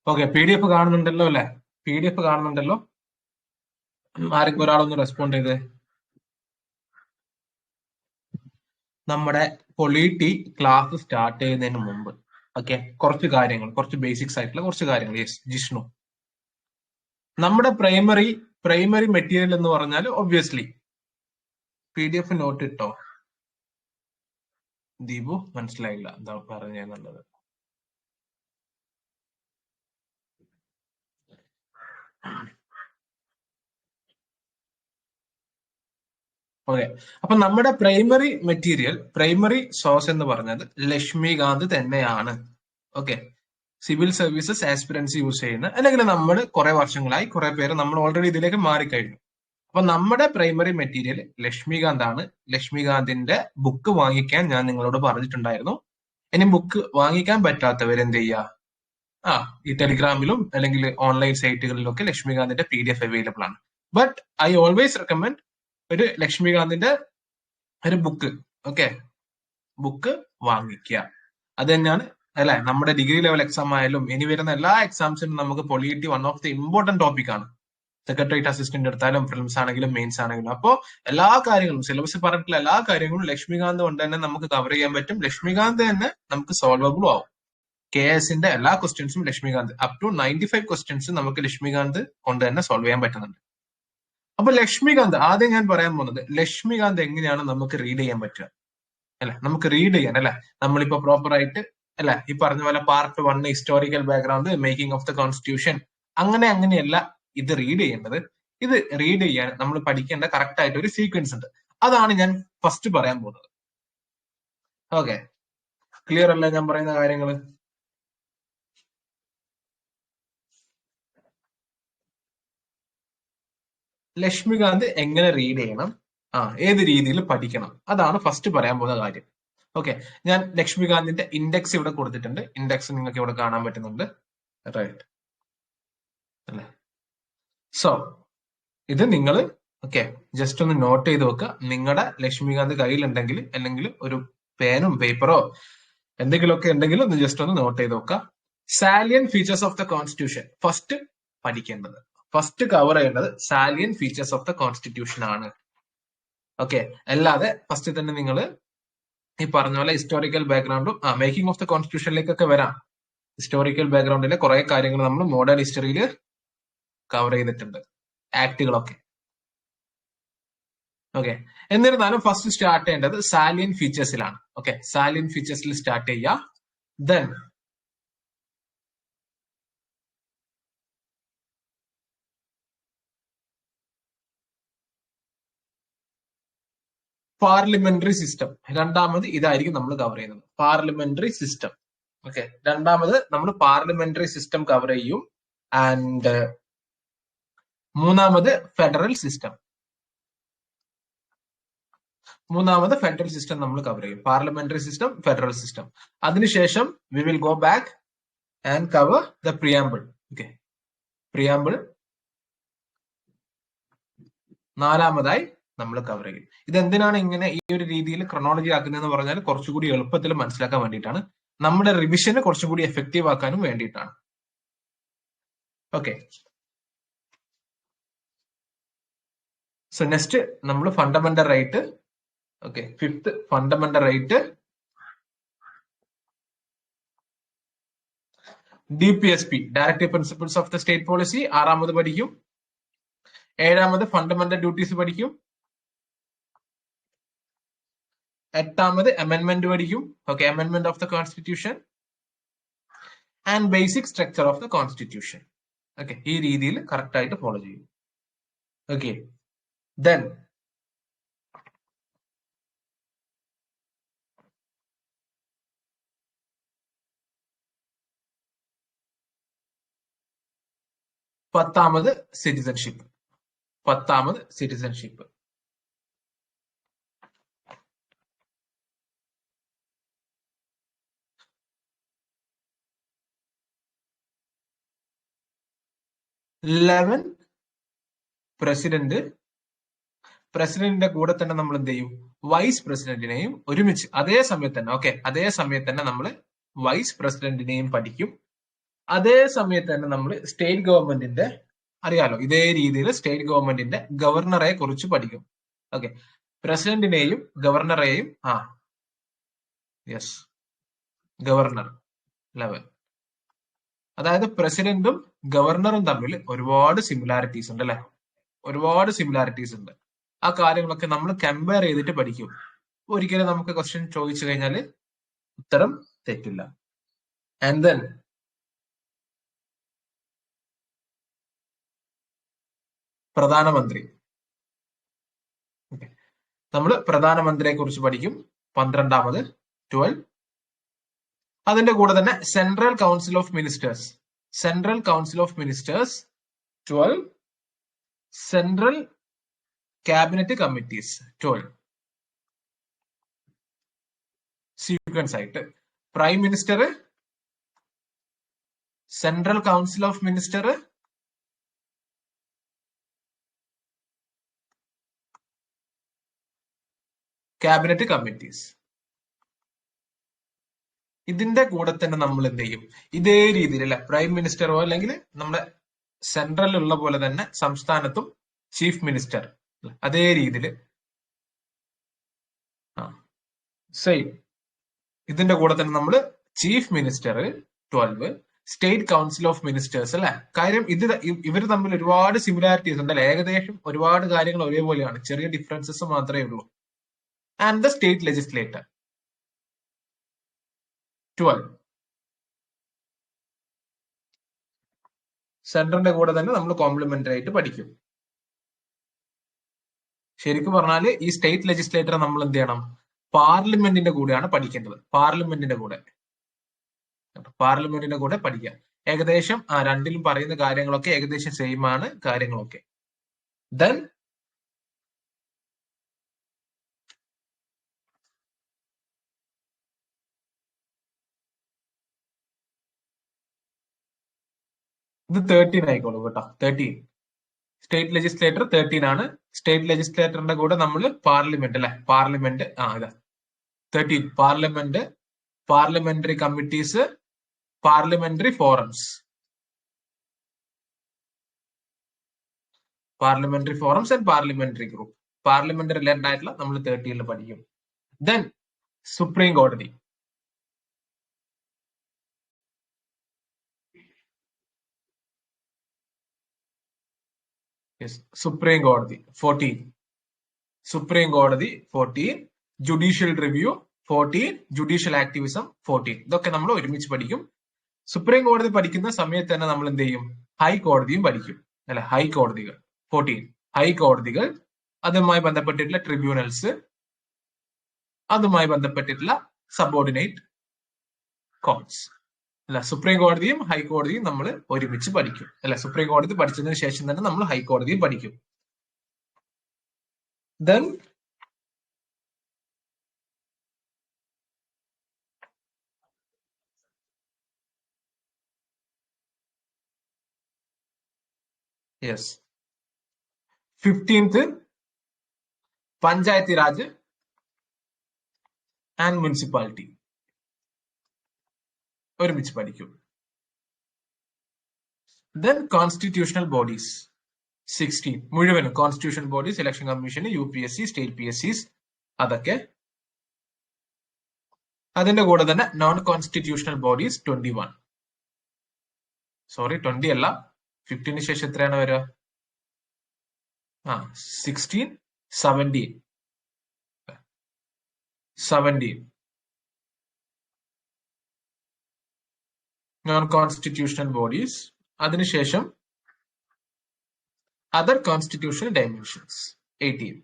Okay, PDF കാണുന്നുണ്ടല്ലോ അല്ലെ? PDF കാണുന്നുണ്ടല്ലോ. ആരെങ്കിലും ഒരാളൊന്ന് റെസ്പോണ്ട് ചെയ്തേ. നമ്മുടെ പൊളിറ്റി ക്ലാസ് സ്റ്റാർട്ട് ചെയ്യുന്നതിന് മുമ്പ് ഓക്കെ, കുറച്ച് കാര്യങ്ങൾ, കുറച്ച് ബേസിക്സ് ആയിട്ടുള്ള കുറച്ച് കാര്യങ്ങൾ. യെസ് ജിഷ്ണു. നമ്മുടെ പ്രൈമറി മെറ്റീരിയൽ എന്ന് പറഞ്ഞാൽ ഒബ്വിയസ്ലി PDF നോട്ട് ഇട്ടോ. ദീപു മനസ്സിലായില്ല എന്താ പറഞ്ഞെന്നുള്ളത്. ഓക്കെ, അപ്പൊ നമ്മുടെ പ്രൈമറി മെറ്റീരിയൽ, പ്രൈമറി സോഴ്സ് എന്ന് പറഞ്ഞത് ലക്ഷ്മികാന്ത് തന്നെയാണ്. ഓക്കെ, സിവിൽ സർവീസസ് ആസ്പിറൻസി യൂസ് ചെയ്യുന്ന, അല്ലെങ്കിൽ നമ്മൾ കുറെ വർഷങ്ങളായി കുറെ പേര് നമ്മൾ ഓൾറെഡി ഇതിലേക്ക് മാറിക്കഴിഞ്ഞു. അപ്പൊ നമ്മുടെ പ്രൈമറി മെറ്റീരിയൽ ലക്ഷ്മികാന്ത് ആണ്. ലക്ഷ്മികാന്തിന്റെ ബുക്ക് വാങ്ങിക്കാൻ ഞാൻ നിങ്ങളോട് പറഞ്ഞിട്ടുണ്ടായിരുന്നു. ഇനി ബുക്ക് വാങ്ങിക്കാൻ പറ്റാത്തവർ എന്ത് ചെയ്യുക? ഈ ടെലിഗ്രാമിലും അല്ലെങ്കിൽ ഓൺലൈൻ സൈറ്റുകളിലൊക്കെ ലക്ഷ്മികാന്തിന്റെ PDF അവൈലബിൾ ആണ്. ബട്ട് ഐ ഓൾവേസ് റെക്കമെൻഡ് ഒരു ലക്ഷ്മികാന്തിന്റെ ഒരു ബുക്ക്, ഓക്കെ, ബുക്ക് വാങ്ങിക്കുക. അത് തന്നെയാണ് അല്ലെ, നമ്മുടെ ഡിഗ്രി ലെവൽ എക്സാം ആയാലും ഇനി വരുന്ന എല്ലാ എക്സാംസിനും നമുക്ക് polity one of the important topic ആണ്. സെക്രട്ടേറിയറ്റ് അസിസ്റ്റന്റ് എടുത്താലും ഫിലിംസ് ആണെങ്കിലും മെയിൻസ് ആണെങ്കിലും. അപ്പോൾ എല്ലാ കാര്യങ്ങളും സിലബസിൽ പറഞ്ഞിട്ടുള്ള എല്ലാ കാര്യങ്ങളും ലക്ഷ്മികാന്ത് കൊണ്ട് തന്നെ നമുക്ക് കവർ ചെയ്യാൻ പറ്റും. ലക്ഷ്മികാന്ത് തന്നെ നമുക്ക് സോൾവബിളും ആവും. KSന്റെ എല്ലാ ക്വസ്റ്റ്യൻസും ലക്ഷ്മികാന്ത്, അപ് ടു 95 ക്വസ്റ്റ്യൻസ് നമുക്ക് ലക്ഷ്മികാന്ത് കൊണ്ട് തന്നെ സോൾവ് ചെയ്യാൻ പറ്റുന്നുണ്ട്. അപ്പൊ ലക്ഷ്മികാന്ത്, ആദ്യം ഞാൻ പറയാൻ പോകുന്നത് ലക്ഷ്മികാന്ത് എങ്ങനെയാണ് നമുക്ക് റീഡ് ചെയ്യാൻ പറ്റുക അല്ലെ? നമുക്ക് റീഡ് ചെയ്യാൻ അല്ലെ, നമ്മളിപ്പോ പ്രോപ്പർ ആയിട്ട് അല്ലെ, ഈ പറഞ്ഞ പോലെ part 1 historical background, making of the constitution, അങ്ങനെയല്ല ഇത് റീഡ് ചെയ്യേണ്ടത്. ഇത് റീഡ് ചെയ്യാൻ നമ്മൾ പഠിക്കേണ്ട കറക്റ്റ് ആയിട്ട് ഒരു സീക്വൻസ് ഉണ്ട്. അതാണ് ഞാൻ ഫസ്റ്റ് പറയാൻ പോകുന്നത്. ഓക്കെ, ക്ലിയർ അല്ലേ ഞാൻ പറയുന്ന കാര്യങ്ങൾ? ലക്ഷ്മികാന്ത് എങ്ങനെ റീഡ് ചെയ്യണം, ഏത് രീതിയിൽ പഠിക്കണം, അതാണ് ഫസ്റ്റ് പറയാൻ പോകുന്ന കാര്യം. ഓക്കെ, ഞാൻ ലക്ഷ്മികാന്തിന്റെ ഇൻഡെക്സ് ഇവിടെ കൊടുത്തിട്ടുണ്ട്. ഇൻഡെക്സ് നിങ്ങൾക്ക് ഇവിടെ കാണാൻ പറ്റുന്നുണ്ട്, റൈറ്റ് അല്ലേ? സോ ഇത് നിങ്ങൾ ഓക്കെ ജസ്റ്റ് ഒന്ന് നോട്ട് ചെയ്ത് വെക്കുക. നിങ്ങളുടെ ലക്ഷ്മികാന്ത് കയ്യിലുണ്ടെങ്കിൽ, അല്ലെങ്കിൽ ഒരു പേനും പേപ്പറോ എന്തെങ്കിലുമൊക്കെ ഉണ്ടെങ്കിൽ ഒന്ന് ജസ്റ്റ് ഒന്ന് നോട്ട് ചെയ്ത് വെക്കുക. Salient features of the constitution first പഠിക്കേണ്ടത്, ഫസ്റ്റ് കവർ ചെയ്യേണ്ടത് salient features of the constitution ആണ്. ഓക്കെ, അല്ലാതെ ഫസ്റ്റ് തന്നെ നിങ്ങൾ ഈ പറഞ്ഞ പോലെ ഹിസ്റ്റോറിക്കൽ ബാക്ക്ഗ്രൗണ്ടും മേക്കിംഗ് ഓഫ് ദ കോൺസ്റ്റിറ്റ്യൂഷനിലേക്കൊക്കെ വരാം. ഹിസ്റ്റോറിക്കൽ ബാക്ക്ഗ്രൗണ്ടിലെ കുറെ കാര്യങ്ങൾ നമ്മൾ മോഡേൺ ഹിസ്റ്ററിയിൽ കവർ ചെയ്തിട്ടുണ്ട്, ആക്ടുകളൊക്കെ. ഓക്കെ, എന്നിരുന്നാലും ഫസ്റ്റ് സ്റ്റാർട്ട് ചെയ്യേണ്ടത് സാലിയൻ ഫീച്ചേഴ്സിലാണ്. ഓക്കെ, സാലിയൻ ഫീച്ചേഴ്സിൽ സ്റ്റാർട്ട് ചെയ്യുക. ദെൻ പാർലമെന്ററി സിസ്റ്റം, രണ്ടാമത് ഇതായിരിക്കും നമ്മൾ കവർ ചെയ്യുന്നത്, പാർലമെന്ററി സിസ്റ്റം. ഓക്കെ, രണ്ടാമത് നമ്മൾ പാർലമെന്ററി സിസ്റ്റം കവർ ചെയ്യും. ആൻഡ് മൂന്നാമത് ഫെഡറൽ സിസ്റ്റം, ഫെഡറൽ സിസ്റ്റം നമ്മൾ കവർ ചെയ്യും. Parliamentary system, federal system. അതിനുശേഷം we will go back and cover the preamble. Okay, preamble നാലാമതായി നമ്മൾ കവർ ചെയ്യും. ഇതെന്തിനാണ് ഇങ്ങനെ ഈ ഒരു രീതിയിൽ ക്രൊണോളജി ആക്കുന്നതെന്ന് പറഞ്ഞാൽ കുറച്ചുകൂടി എളുപ്പത്തിൽ മനസ്സിലാക്കാൻ വേണ്ടിയിട്ടാണ്, നമ്മുടെ റിവിഷന് കുറച്ചുകൂടി എഫക്റ്റീവ് ആക്കാനും വേണ്ടിയിട്ടാണ്. ഓക്കെ, സോ നെക്സ്റ്റ് നമ്മൾ fundamental right. Okay, fifth fundamental right, DPSP directive principles of the state policy ആറാമത് പഠിക്കും. ഏഴാമത് ഫണ്ടമെന്റൽ ഡ്യൂട്ടീസ് പഠിക്കും. എട്ടാമത് അമെൻമെന്റ് പഠിക്കും. Okay, അമെൻമെന്റ് of the constitution and basic structure of the constitution. Okay, ഈ രീതിയിൽ കറക്റ്റ് ആയിട്ട് ഫോളോ ചെയ്യും. ഓക്കെ, ദെൻ പത്താമത് സിറ്റിസൺഷിപ്പ്. 11 പ്രസിഡന്റിന്റെ കൂടെ തന്നെ നമ്മൾ എന്ത് ചെയ്യും? വൈസ് പ്രസിഡന്റിനെയും ഒരുമിച്ച് അതേ സമയത്ത് തന്നെ നമ്മൾ വൈസ് പ്രസിഡന്റിനെയും പഠിക്കും. അതേ സമയത്ത് തന്നെ നമ്മൾ സ്റ്റേറ്റ് ഗവൺമെന്റിന്റെ അറിയാലോ, ഇതേ രീതിയിൽ സ്റ്റേറ്റ് ഗവൺമെന്റിന്റെ ഗവർണറെ കുറിച്ച് പഠിക്കും. ഓക്കെ, പ്രസിഡന്റിനെയും ഗവർണറെയും യെസ്, ഗവർണർ ലെവൽ, അതായത് പ്രസിഡന്റും ഗവർണറും തമ്മിൽ ഒരുപാട് സിമിലാരിറ്റീസ് ഉണ്ട് അല്ലെ, ഒരുപാട് സിമിലാരിറ്റീസ് ഉണ്ട്. ആ കാര്യങ്ങളൊക്കെ നമ്മൾ കമ്പയർ ചെയ്തിട്ട് പഠിക്കും. ഒരിക്കലും നമുക്ക് ക്വസ്റ്റ്യൻ ചോദിച്ചു കഴിഞ്ഞാൽ ഉത്തരം തെറ്റില്ല. ആൻഡ് ദെൻ പ്രധാനമന്ത്രി, നമ്മൾ പ്രധാനമന്ത്രിയെ കുറിച്ച് പഠിക്കും 12ാമത് 12. അതിന്റെ കൂടെ തന്നെ central council of ministers, central council of ministers 12. Central cabinet committees 12. Sequence ആയിട്ട് prime minister, central council of minister, cabinet committees. ഇതിന്റെ കൂടെ തന്നെ നമ്മൾ എന്ത് ചെയ്യും, ഇതേ രീതിയിൽ അല്ലെ, പ്രൈം മിനിസ്റ്ററോ അല്ലെങ്കിൽ നമ്മുടെ സെൻട്രലിലുള്ള പോലെ തന്നെ സംസ്ഥാനത്തും ചീഫ് മിനിസ്റ്റർ, അതേ രീതിയിൽ സെയിം. ഇതിന്റെ കൂടെ തന്നെ നമ്മൾ chief minister 12, state council of ministers അല്ലെ. കാര്യം ഇവർ തമ്മിൽ ഒരുപാട് സിമിലാരിറ്റീസ് ഉണ്ട് അല്ലെ, ഏകദേശം ഒരുപാട് കാര്യങ്ങൾ ഒരേപോലെയാണ്, ചെറിയ ഡിഫറൻസസ് മാത്രമേ ഉള്ളൂ. And the state legislator 12. സെൻട്രലിന്റെ കൂടെ തന്നെ നമ്മൾ കോംപ്ലിമെന്ററി ആയിട്ട് പഠിക്കും. ശരിക്കും പറഞ്ഞാൽ ഈ സ്റ്റേറ്റ് ലെജിസ്ലേറ്റർ നമ്മൾ എന്ത് ചെയ്യണം, പാർലമെന്റിന്റെ കൂടെയാണ് പഠിക്കേണ്ടത്. പാർലമെന്റിന്റെ കൂടെ പഠിക്കാം. ഏകദേശം രണ്ടിലും പറയുന്ന കാര്യങ്ങളൊക്കെ ഏകദേശം സെയിം ആണ് കാര്യങ്ങളൊക്കെ. ദെൻ ഇത് 13 ആയിക്കോളൂ കേട്ടോ. 13 സ്റ്റേറ്റ് ലെജിസ്ലേറ്റർ 13 ആണ്. സ്റ്റേറ്റ് ലെജിസ്ലേറ്ററിന്റെ കൂടെ നമ്മൾ പാർലമെന്റ് അല്ലെ, പാർലമെന്റ് ഇതാ 13. Parliament, parliamentary committees, parliamentary forums, parliamentary forums and parliamentary group. Parliament related ആയിട്ടുള്ള നമ്മൾ 13 പഠിക്കും. ദെൻ സുപ്രീം കോടതി, സുപ്രീം കോടതി 14. സുപ്രീം കോടതി 14. Judicial review 14. Judicial activism 14. ഇതൊക്കെ നമ്മൾ ഒരുമിച്ച് പഠിക്കും. സുപ്രീം കോടതി പഠിക്കുന്ന സമയത്ത് തന്നെ നമ്മൾ എന്ത് ചെയ്യും, ഹൈക്കോടതിയും പഠിക്കും അല്ലെ. ഹൈക്കോടതികൾ 14. ഹൈക്കോടതികൾ, അതുമായി ബന്ധപ്പെട്ടിട്ടുള്ള ട്രിബ്യൂണൽസ്, അതുമായി ബന്ധപ്പെട്ടിട്ടുള്ള സബോർഡിനേറ്റ് കോർട്സ് അല്ല. സുപ്രീം കോടതിയും ഹൈക്കോടതിയും നമ്മൾ ഒരുമിച്ച് പഠിക്കും അല്ലെ. സുപ്രീം കോടതി പഠിച്ചതിന് ശേഷം തന്നെ നമ്മൾ ഹൈക്കോടതിയും പഠിക്കും. Then yes 15th Panchayati Raj and municipality ഒരുമിച്ച് പഠിക്കും. ദെൻ കോൺസ്റ്റിറ്റ്യൂഷണൽ ബോഡീസ് 16 മുഴുവനും constitution bodies, election commission, UPSC, state PSCs അതൊക്കെ. അതിന്റെ കൂടെ തന്നെ നോൺ കോൺസ്റ്റിറ്റ്യൂഷണൽ ബോഡീസ് 21. സോറി 20 അല്ല, 15 ശേഷം എത്രയാണ് വരിക? 16, 17. Non constitutional bodies. അതിനുശേഷം അതർ കോൺസ്റ്റിറ്റ്യൂഷണൽ ഡയമെൻഷൻസ് 18.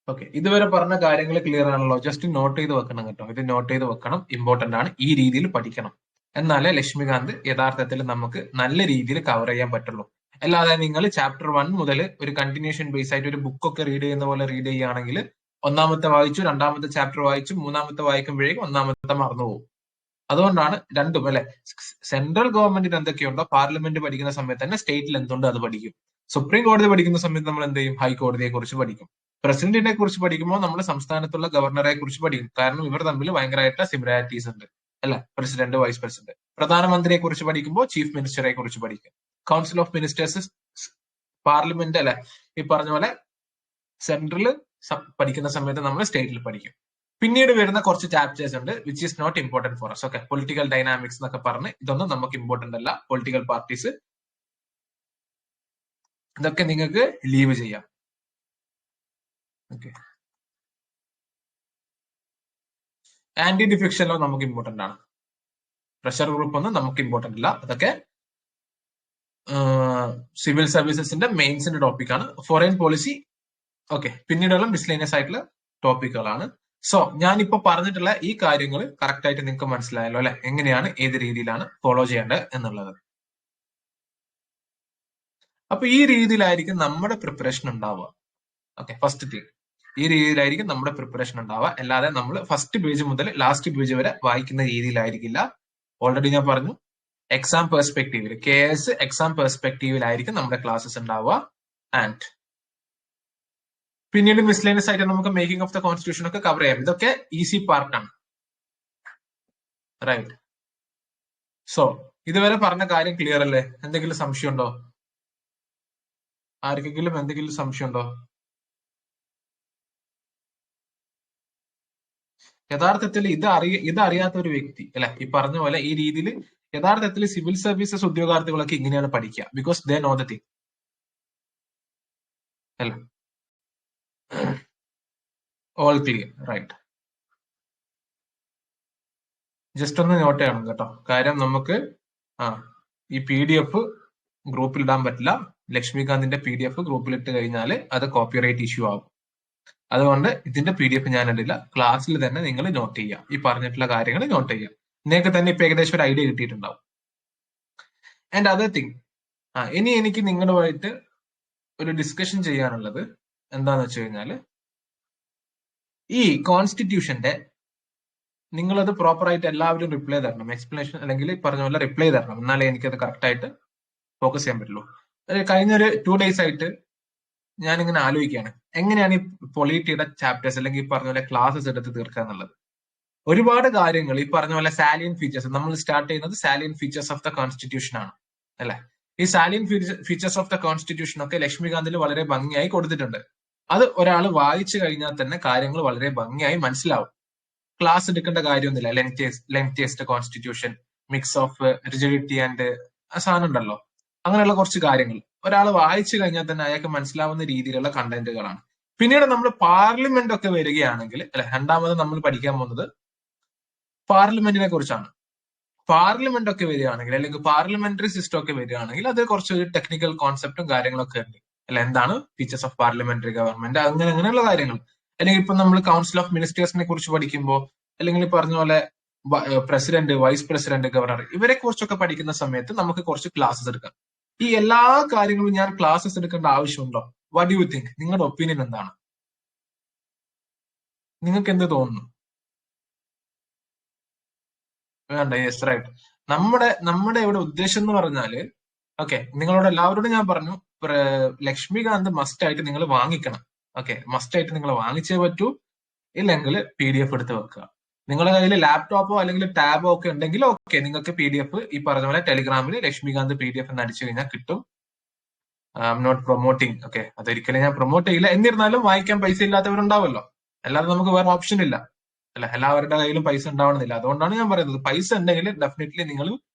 ഓക്കെ, ഇതുവരെ പറഞ്ഞ കാര്യങ്ങൾ ക്ലിയർ ആണല്ലോ? ജസ്റ്റ് നോട്ട് ചെയ്ത് വെക്കണം കേട്ടോ. ഇത് നോട്ട് ചെയ്ത് വെക്കണം, ഇമ്പോർട്ടന്റ് ആണ്. ഈ രീതിയിൽ പഠിക്കണം, എന്നാലേ ലക്ഷ്മികാന്ത് യഥാർത്ഥത്തിൽ നമുക്ക് നല്ല രീതിയിൽ കവർ ചെയ്യാൻ പറ്റുള്ളൂ. അല്ലാതെ നിങ്ങൾ ചാപ്റ്റർ 1 മുതൽ ഒരു കണ്ടിന്യൂഷൻ ബേസ് ആയിട്ട് ഒരു ബുക്കൊക്കെ റീഡ് ചെയ്യുന്ന പോലെ റീഡ് ചെയ്യുകയാണെങ്കിൽ ഒന്നാമത്തെ വായിച്ചു, രണ്ടാമത്തെ ചാപ്റ്റർ വായിച്ചു, മൂന്നാമത്തെ വായിക്കുമ്പോഴേക്കും ഒന്നാമത്തെ മറന്നുപോകും. അതുകൊണ്ടാണ് രണ്ടും അല്ലെ, സെൻട്രൽ ഗവൺമെന്റിന് എന്തൊക്കെയുണ്ടോ പാർലമെന്റ് പഠിക്കുന്ന സമയത്ത് തന്നെ സ്റ്റേറ്റിൽ എന്തുണ്ടോ അത് പഠിക്കും. സുപ്രീം കോടതി പഠിക്കുന്ന സമയത്ത് നമ്മൾ എന്ത് ചെയ്യും? ഹൈക്കോടതിയെ കുറിച്ച് പഠിക്കും. പ്രസിഡന്റിനെ കുറിച്ച് പഠിക്കുമ്പോൾ നമ്മൾ സംസ്ഥാനത്തുള്ള ഗവർണറെ കുറിച്ച് പഠിക്കും. കാരണം ഇവർ തമ്മിൽ ഭയങ്കരമായിട്ടുള്ള സിമിലാരിറ്റീസ് ഉണ്ട് അല്ലെ? President, vice president. പ്രധാനമന്ത്രിയെ കുറിച്ച് പഠിക്കുമ്പോൾ ചീഫ് മിനിസ്റ്ററെ കുറിച്ച് പഠിക്കും. കൗൺസിൽ ഓഫ് മിനിസ്റ്റേഴ്സ് പാർലമെന്റ് അല്ലെ? ഈ പറഞ്ഞ പോലെ സെൻട്രല് പഠിക്കുന്ന സമയത്ത് നമ്മൾ സ്റ്റേറ്റിൽ പഠിക്കും. പിന്നീട് വരുന്ന കുറച്ച് ചാപ്റ്റേഴ്സ് ഉണ്ട് which is not important for us. Okay, political dynamics എന്നൊക്കെ പറഞ്ഞ് ഇതൊന്നും നമുക്ക് ഇമ്പോർട്ടന്റ് അല്ല. പൊളിറ്റിക്കൽ പാർട്ടീസ് ഇതൊക്കെ നിങ്ങൾക്ക് ലീവ് ചെയ്യാം. ഓക്കെ, ആന്റി ഡിഫെക്ഷൻ ലോ നമുക്ക് ഇമ്പോർട്ടന്റ് ആണ്. പ്രഷർ ഗ്രൂപ്പ് ഒന്നും നമുക്ക് ഇമ്പോർട്ടന്റ് ഇല്ല. അതൊക്കെ സിവിൽ സർവീസസിന്റെ മെയിൻസിന്റെ ടോപ്പിക്കാണ്. ഫോറിൻ പോളിസി ഓക്കെ പിന്നീടുള്ള മിസ്ലേനിയസ് ആയിട്ടുള്ള ടോപ്പിക്കുകളാണ്. സോ ഞാനിപ്പോ പറഞ്ഞിട്ടുള്ള ഈ കാര്യങ്ങൾ കറക്റ്റ് ആയിട്ട് നിങ്ങൾക്ക് മനസ്സിലായല്ലോ അല്ലെ? എങ്ങനെയാണ് ഏത് രീതിയിലാണ് ഫോളോ ചെയ്യേണ്ടത് എന്നുള്ളത്. അപ്പൊ ഈ രീതിയിലായിരിക്കും നമ്മുടെ പ്രിപ്പറേഷൻ ഉണ്ടാവുക. ഓക്കെ, ഫസ്റ്റ് തിങ് ഈ രീതിയിലായിരിക്കും നമ്മുടെ പ്രിപ്പറേഷൻ ഉണ്ടാവുക. അല്ലാതെ നമ്മൾ ഫസ്റ്റ് പേജ് മുതൽ ലാസ്റ്റ് പേജ് വരെ വായിക്കുന്ന രീതിയിലായിരിക്കില്ല. ഓൾറെഡി ഞാൻ പറഞ്ഞു, എക്സാം പെർസ്പെക്റ്റീവിൽ KS എക്സാം പെർസ്പെക്റ്റീവിലായിരിക്കും നമ്മുടെ ക്ലാസ്സസ് ഉണ്ടാവുക. ആൻഡ് പിന്നീട് മിസ്ലേനിയസ് ആയിട്ട് നമുക്ക് മേക്കിംഗ് ഓഫ് ദ കോൺസ്റ്റിറ്റ്യൂഷൻ ഒക്കെ കവർ ചെയ്യാം. ഇതൊക്കെ ഈസി പാർട്ടാണ്. റൈറ്റ്. സോ ഇതുവരെ പറഞ്ഞ കാര്യം ക്ലിയർ അല്ലേ? എന്തെങ്കിലും സംശയം ഉണ്ടോ? ആർക്കെങ്കിലും എന്തെങ്കിലും സംശയം ഉണ്ടോ? യഥാർത്ഥത്തിൽ ഇതറിയാത്ത ഒരു വ്യക്തി അല്ലെ, ഈ പറഞ്ഞ പോലെ ഈ രീതിയിൽ യഥാർത്ഥത്തിൽ സിവിൽ സർവീസസ് ഉദ്യോഗാർത്ഥികളൊക്കെ ഇങ്ങനെയാണ് പഠിക്കുക. Because they know the thing അല്ല. All clear. റൈറ്റ്. ജസ്റ്റ് ഒന്ന് നോട്ട് ചെയ്യണം കേട്ടോ. കാര്യം നമുക്ക് ഈ PDF ഗ്രൂപ്പിൽ ഇടാൻ പറ്റില്ല. ലക്ഷ്മികാന്തിന്റെ PDF ഗ്രൂപ്പിൽ ഇട്ട് കഴിഞ്ഞാൽ അത് കോപ്പിറൈറ്റ് ഇഷ്യൂ ആവും. അതുകൊണ്ട് ഇതിന്റെ PDF ഞാൻ ഇടില്ല. ക്ലാസ്സിൽ തന്നെ നിങ്ങൾ നോട്ട് ചെയ്യുക. ഈ പറഞ്ഞിട്ടുള്ള കാര്യങ്ങൾ നോട്ട് ചെയ്യുക. നിങ്ങൾക്ക് തന്നെ ഇപ്പൊ ഏകദേശം ഒരു ഐഡിയ കിട്ടിയിട്ടുണ്ടാവും. ആൻഡ് അതർ തിങ്, ഇനി എനിക്ക് നിങ്ങളുമായിട്ട് ഒരു ഡിസ്കഷൻ ചെയ്യാനുള്ളത് എന്താന്ന് വെച്ച് കഴിഞ്ഞാല്, ഈ കോൺസ്റ്റിറ്റ്യൂഷന്റെ നിങ്ങളത് പ്രോപ്പർ ആയിട്ട് എല്ലാവരും റിപ്ലൈ തരണം. എക്സ്പ്ലനേഷൻ അല്ലെങ്കിൽ പറഞ്ഞ പോലെ റിപ്ലൈ തരണം. എന്നാലേ എനിക്കത് കറക്റ്റ് ആയിട്ട് ഫോക്കസ് ചെയ്യാൻ പറ്റുള്ളൂ. കഴിഞ്ഞൊരു 2 days ആയിട്ട് ഞാനിങ്ങനെ ആലോചിക്കുകയാണ് എങ്ങനെയാണ് ഈ പൊളിറ്റിയുടെ ചാപ്റ്റേഴ്സ് അല്ലെങ്കിൽ ഈ പറഞ്ഞ പോലെ ക്ലാസ്സസ് എടുത്ത് തീർക്കുക എന്നുള്ളത്. ഒരുപാട് കാര്യങ്ങൾ ഈ പറഞ്ഞ പോലെ സാലിയൻ ഫീച്ചേഴ്സ്, നമ്മൾ സ്റ്റാർട്ട് ചെയ്യുന്നത് salient features of the constitution ആണ് അല്ലെ? ഈ salient features of the constitution ഒക്കെ ലക്ഷ്മികാന്തിൽ വളരെ ഭംഗിയായി കൊടുത്തിട്ടുണ്ട്. അത് ഒരാൾ വായിച്ചു കഴിഞ്ഞാൽ തന്നെ കാര്യങ്ങൾ വളരെ ഭംഗിയായി മനസ്സിലാവും. ക്ലാസ് എടുക്കേണ്ട കാര്യമൊന്നുമില്ല. Lengthiest constitution, mix of rigidity and സാധനം ഉണ്ടല്ലോ, അങ്ങനെയുള്ള കുറച്ച് കാര്യങ്ങൾ ഒരാൾ വായിച്ചു കഴിഞ്ഞാൽ തന്നെ അയാൾക്ക് മനസ്സിലാവുന്ന രീതിയിലുള്ള കണ്ടന്റുകളാണ്. പിന്നീട് നമ്മൾ പാർലമെന്റ് ഒക്കെ വരികയാണെങ്കിൽ അല്ലെ, രണ്ടാമത് നമ്മൾ പഠിക്കാൻ പോകുന്നത് പാർലമെന്റിനെ കുറിച്ചാണ്. പാർലമെന്റ് ഒക്കെ വരികയാണെങ്കിൽ അല്ലെങ്കിൽ പാർലമെന്ററി സിസ്റ്റം ഒക്കെ വരികയാണെങ്കിൽ അത് കുറച്ച് ടെക്നിക്കൽ കോൺസെപ്റ്റും കാര്യങ്ങളൊക്കെ ഉണ്ട് അല്ല. എന്താണ് ഫീച്ചേഴ്സ് ഓഫ് പാർലമെന്ററി ഗവൺമെന്റ്, അങ്ങനെയുള്ള കാര്യങ്ങൾ. അല്ലെങ്കിൽ ഇപ്പൊ നമ്മൾ കൗൺസിൽ ഓഫ് മിനിസ്റ്റേഴ്സിനെ കുറിച്ച് പഠിക്കുമ്പോൾ, അല്ലെങ്കിൽ പറഞ്ഞ പോലെ പ്രസിഡന്റ്, വൈസ് പ്രസിഡന്റ്, ഗവർണർ, ഇവരെ കുറിച്ചൊക്കെ പഠിക്കുന്ന സമയത്ത് നമുക്ക് കുറച്ച് ക്ലാസ്സസ് എടുക്കാം. ഈ എല്ലാ കാര്യങ്ങളും ഞാൻ ക്ലാസ്സസ് എടുക്കേണ്ട ആവശ്യമുണ്ടോ? What you think? നിങ്ങളുടെ ഒപ്പീനിയൻ എന്താണ്? നിങ്ങൾക്ക് എന്ത് തോന്നുന്നു? വേണ്ട. Yes, right. നമ്മുടെ ഇവിടെ ഉദ്ദേശം എന്ന് പറഞ്ഞാല്, ഓക്കെ, നിങ്ങളോട് എല്ലാവരോടും ഞാൻ പറഞ്ഞു ലക്ഷ്മികാന്ത് മസ്റ്റ് ആയിട്ട് നിങ്ങൾ വാങ്ങിക്കണം. ഓക്കെ, മസ്റ്റ് ആയിട്ട് നിങ്ങൾ വാങ്ങിച്ചേ പറ്റൂ. ഇല്ലെങ്കിൽ PDF എടുത്ത് വെക്കുക. നിങ്ങളുടെ കയ്യിൽ ലാപ്ടോപ്പോ അല്ലെങ്കിൽ ടാബോ ഒക്കെ ഉണ്ടെങ്കിൽ ഓക്കെ, നിങ്ങൾക്ക് PDF ഈ പറഞ്ഞ പോലെ ടെലിഗ്രാമിൽ ലക്ഷ്മികാന്ത് PDF എന്ന് അടിച്ചു കഴിഞ്ഞാൽ കിട്ടും. I am not promoting. Okay, അതൊരിക്കലും ഞാൻ പ്രൊമോട്ട് ചെയ്യില്ല. എന്നിരുന്നാലും വായിക്കാൻ പൈസ ഇല്ലാത്തവരുണ്ടാവല്ലോ. അല്ലാതെ നമുക്ക് വേറെ ഓപ്ഷൻ ഇല്ല അല്ല. എല്ലാവരുടെ കയ്യിലും പൈസ ഉണ്ടാവണമെന്നില്ല. അതുകൊണ്ടാണ് ഞാൻ പറയുന്നത്, പൈസ ഉണ്ടെങ്കിൽ ഡെഫിനറ്റ്ലി നിങ്ങൾ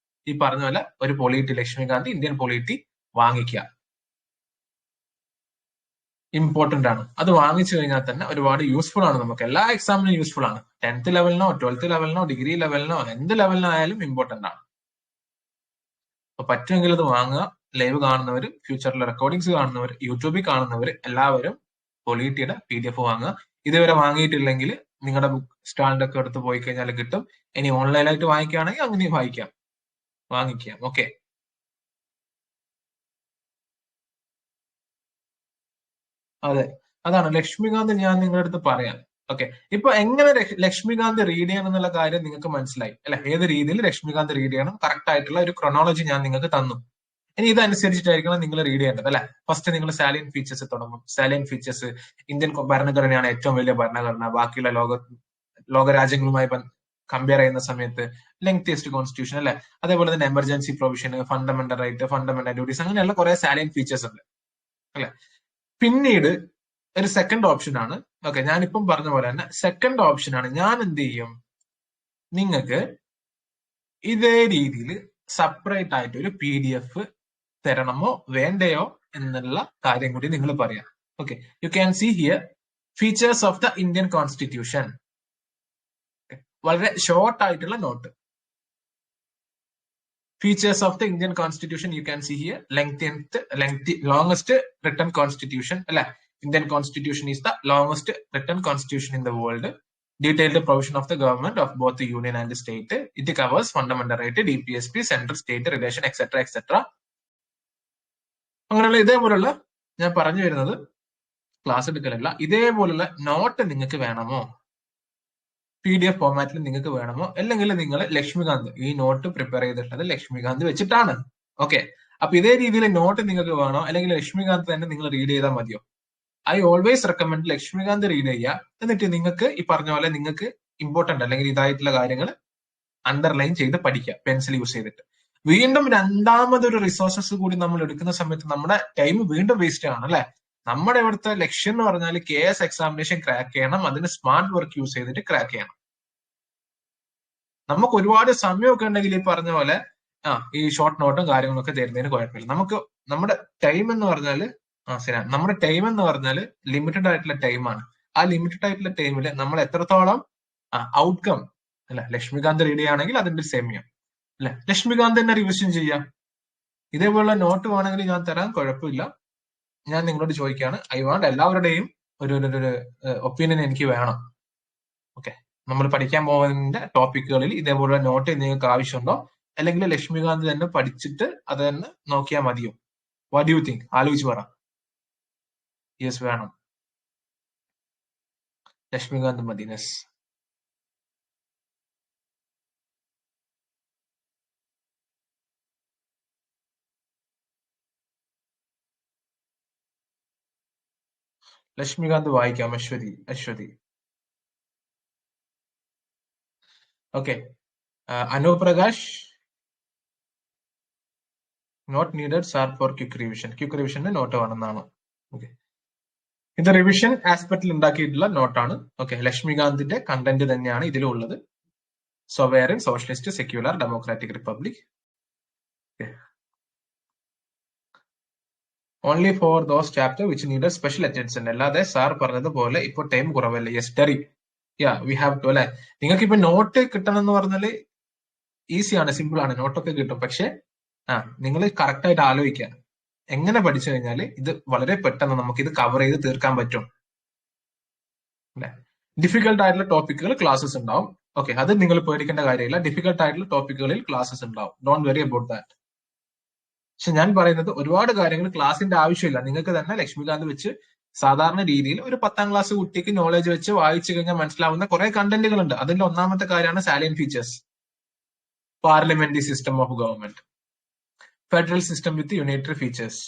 ഈ പറഞ്ഞ പോലെ ഒരു പൊളിറ്റി, ലക്ഷ്മികാന്ത് ഇന്ത്യൻ പൊളിറ്റി വാങ്ങിക്കുക. ഇമ്പോർട്ടന്റ് ആണ്. അത് വാങ്ങിച്ചു കഴിഞ്ഞാൽ തന്നെ ഒരുപാട് യൂസ്ഫുൾ ആണ്. നമുക്ക് എല്ലാ എക്സാമിനും യൂസ്ഫുൾ ആണ്. 10th ലെവലിനോ 12th ലെവലിനോ ഡിഗ്രി ലെവലിനോ എന്ത് ലെവലിനായാലും ഇമ്പോർട്ടന്റ് ആണ്. അപ്പൊ പറ്റുമെങ്കിൽ അത് വാങ്ങുക. ലൈവ് കാണുന്നവർ, ഫ്യൂച്ചറിൽ റെക്കോർഡിങ്സ് കാണുന്നവർ, യൂട്യൂബിൽ കാണുന്നവർ എല്ലാവരും പൊളിറ്റിയുടെ PDF വാങ്ങുക. ഇതുവരെ വാങ്ങിയിട്ടില്ലെങ്കിൽ നിങ്ങളുടെ ബുക്ക് സ്റ്റാളിന്റെ ഒക്കെ അടുത്ത് പോയി കഴിഞ്ഞാൽ കിട്ടും. ഇനി ഓൺലൈനായിട്ട് വാങ്ങിക്കുകയാണെങ്കിൽ അങ്ങനെയും വാങ്ങിക്കാം. ഓക്കെ, അതെ, അതാണ് ലക്ഷ്മികാന്ത്. ഞാൻ നിങ്ങളുടെ അടുത്ത് പറയാം, ഓക്കെ, ഇപ്പൊ എങ്ങനെ ലക്ഷ്മികാന്ത് റീഡ് ചെയ്യണം എന്നുള്ള കാര്യം നിങ്ങൾക്ക് മനസ്സിലായി അല്ലെ? ഏത് രീതിയിൽ ലക്ഷ്മികാന്ത് റീഡ് ചെയ്യണം, കറക്റ്റ് ആയിട്ടുള്ള ഒരു ക്രൊണോളജി ഞാൻ നിങ്ങൾക്ക് തന്നു. ഇനി ഇതനുസരിച്ചിട്ടായിരിക്കണം നിങ്ങൾ റീഡ് ചെയ്യേണ്ടത് അല്ലെ? ഫസ്റ്റ് നിങ്ങൾ സാലിയൻ ഫീച്ചേഴ്സ് തുടങ്ങും. സാലിയൻ ഫീച്ചേഴ്സ്, ഇന്ത്യൻ ഭരണഘടനയാണ് ഏറ്റവും വലിയ ഭരണഘടന. ബാക്കിയുള്ള ലോകരാജ്യങ്ങളുമായി കമ്പയർ ചെയ്യുന്ന സമയത്ത് ലെങ്തിയസ്റ്റ് കോൺസ്റ്റിറ്റ്യൂഷൻ അല്ലെ? അതേപോലെ തന്നെ emergency provision, fundamental right, fundamental duties, അങ്ങനെയുള്ള കുറെ സാലിയൻ ഫീച്ചേഴ്സ് ഉണ്ട് അല്ലെ? പിന്നീട് ഒരു സെക്കൻഡ് ഓപ്ഷൻ ആണ്, ഓക്കെ, ഞാനിപ്പം പറഞ്ഞ പോലെ തന്നെ സെക്കൻഡ് ഓപ്ഷൻ ആണ്, ഞാൻ എന്ത് ചെയ്യും, നിങ്ങൾക്ക് ഇതേ രീതിയിൽ സെപ്പറേറ്റ് ആയിട്ട് ഒരു PDF തരണമോ വേണ്ടയോ എന്നുള്ള കാര്യം കൂടി നിങ്ങൾ പറയാം. Okay, you can see here features of the Indian constitution. വളരെ ഷോർട്ട് ആയിട്ടുള്ള note. Features of the Indian constitution you can see here. Longest written constitution അല്ലെ? Indian constitution is the longest written constitution in the world. Detailed provision of the government of both the union and the state. It covers fundamental right, DPSP, central state relation, etc. etc. അങ്ങനെയുള്ള ഇതേപോലുള്ള, ഞാൻ പറഞ്ഞു വരുന്നത് class എടുക്കലല്ല, ഇതേപോലുള്ള not നിങ്ങൾക്ക് വേണമോ, PDF ഫോർമാറ്റിൽ നിങ്ങൾക്ക് വേണമോ, അല്ലെങ്കിൽ നിങ്ങൾ ലക്ഷ്മികാന്ത്, ഈ നോട്ട് പ്രിപ്പയർ ചെയ്തിട്ടുള്ളത് ലക്ഷ്മികാന്ത് വെച്ചിട്ടാണ്. ഓക്കെ, അപ്പൊ ഇതേ രീതിയിൽ നോട്ട് നിങ്ങൾക്ക് വേണോ, അല്ലെങ്കിൽ ലക്ഷ്മികാന്ത് തന്നെ നിങ്ങൾ റീഡ് ചെയ്താൽ മതിയോ? I always recommend Laxmikant read ചെയ്യുക. എന്നിട്ട് നിങ്ങൾക്ക് ഈ പറഞ്ഞ പോലെ നിങ്ങൾക്ക് ഇമ്പോർട്ടന്റ് അല്ലെങ്കിൽ ഇതായിട്ടുള്ള കാര്യങ്ങൾ അണ്ടർലൈൻ ചെയ്ത് പഠിക്കുക പെൻസിൽ യൂസ് ചെയ്തിട്ട്. വീണ്ടും രണ്ടാമതൊരു റിസോഴ്സസ് കൂടി നമ്മൾ എടുക്കുന്ന സമയത്ത് നമ്മുടെ ടൈം വീണ്ടും വേസ്റ്റ് ആണ് അല്ലെ? നമ്മുടെ ഇവിടുത്തെ ലക്ഷ്യം എന്ന് പറഞ്ഞാൽ KS എക്സാമിനേഷൻ ക്രാക്ക് ചെയ്യണം, അതിന് സ്മാർട്ട് വർക്ക് യൂസ് ചെയ്തിട്ട് ക്രാക്ക് ചെയ്യണം. നമുക്ക് ഒരുപാട് സമയമൊക്കെ ഉണ്ടെങ്കിൽ ഈ പറഞ്ഞ പോലെ ഈ ഷോർട്ട് നോട്ടും കാര്യങ്ങളൊക്കെ തരുന്നതിന് കുഴപ്പമില്ല. നമുക്ക് നമ്മുടെ ടൈം എന്ന് പറഞ്ഞാൽ ശരി, നമ്മുടെ ടൈം എന്ന് പറഞ്ഞാൽ ലിമിറ്റഡ് ആയിട്ടുള്ള ടൈമാണ്. ആ ലിമിറ്റഡ് ആയിട്ടുള്ള ടൈമിൽ നമ്മൾ എത്രത്തോളം ഔട്ട്കം അല്ലെ, ലക്ഷ്മികാന്ത് റീഡ് ചെയ്യുകയാണെങ്കിൽ അതിന്റെ സെയിം ചെയ്യാം അല്ലെ? ലക്ഷ്മികാന്ത് തന്നെ റിവിഷൻ ചെയ്യാം. ഇതേപോലുള്ള നോട്ട് വേണമെങ്കിൽ ഞാൻ തരാൻ, കുഴപ്പമില്ല. ഞാൻ നിങ്ങളോട് ചോദിക്കുകയാണ്, ഐ വാണ്ട് എല്ലാവരുടെയും ഒരു ഒപ്പീനിയൻ എനിക്ക് വേണം. ഓക്കെ, നമ്മൾ പഠിക്കാൻ പോകുന്ന ടോപ്പിക്കുകളിൽ ഇതേപോലുള്ള നോട്ട് നിങ്ങൾക്ക് ആവശ്യമുണ്ടോ, അല്ലെങ്കിൽ ലക്ഷ്മികാന്ത് തന്നെ പഠിച്ചിട്ട് അത് തന്നെ നോക്കിയാൽ മതിയോ? What you think? ആലോചിച്ച് പറ. യെസ്, വേണം. ലക്ഷ്മികാന്ത് മദീനസ്. ലക്ഷ്മികാന്ത് വായിക്കാം. Aswathi. Okay, Anoop Prakash, note needed sir for quick revision. Quick റിവിഷന് നോട്ട് വേണമെന്നാണ്. ഓക്കെ, ഇത് റിവിഷൻ ആസ്പെക്റ്റിൽ ഉണ്ടാക്കിയിട്ടുള്ള നോട്ടാണ്. ഓക്കെ, ലക്ഷ്മികാന്തിന്റെ കണ്ടന്റ് തന്നെയാണ് ഇതിലുള്ളത്. Sovereign, socialist, secular, democratic republic. Only for those chapter which need special attention. അല്ലാതെ സാർ പറഞ്ഞതുപോലെ ഇപ്പൊ ടൈം കുറവല്ലേ? യെസ്റ്ററി വി ഹാവ് ടു അല്ലെ? നിങ്ങൾക്ക് ഇപ്പൊ നോട്ട് കിട്ടണം എന്ന് പറഞ്ഞാല് ഈസിയാണ്, സിമ്പിൾ ആണ്, നോട്ടൊക്കെ കിട്ടും. പക്ഷെ നിങ്ങൾ കറക്റ്റ് ആയിട്ട് ആലോചിക്കുക, എങ്ങനെ പഠിച്ചു കഴിഞ്ഞാൽ ഇത് വളരെ പെട്ടെന്ന് നമുക്ക് ഇത് കവർ ചെയ്ത് തീർക്കാൻ പറ്റും അല്ലെ? ഡിഫിക്കൽട്ട് ആയിട്ടുള്ള ടോപ്പിക്കുകൾ ക്ലാസ്സസ് ഉണ്ടാവും. ഓക്കെ, അത് നിങ്ങൾ പേടിക്കേണ്ട കാര്യമില്ല. ഡിഫിക്കൽട്ട് ആയിട്ടുള്ള ടോപ്പിക്കുകളിൽ ക്ലാസ്സസ് ഉണ്ടാവും. Don't worry about that. പക്ഷെ ഞാൻ പറയുന്നത് ഒരുപാട് കാര്യങ്ങൾ ക്ലാസിന്റെ ആവശ്യമില്ല. നിങ്ങൾക്ക് തന്നെ ലക്ഷ്മികാന്ത് വെച്ച് സാധാരണ രീതിയിൽ ഒരു 10ാം ക്ലാസ് കുട്ടിക്ക് നോളജ് വെച്ച് വായിച്ചു കഴിഞ്ഞാൽ മനസ്സിലാവുന്ന കുറെ കണ്ടന്റുകൾ ഉണ്ട്. അതിന്റെ ഒന്നാമത്തെ കാര്യമാണ് salient features. Parliamentary system of government, federal system with unitary features,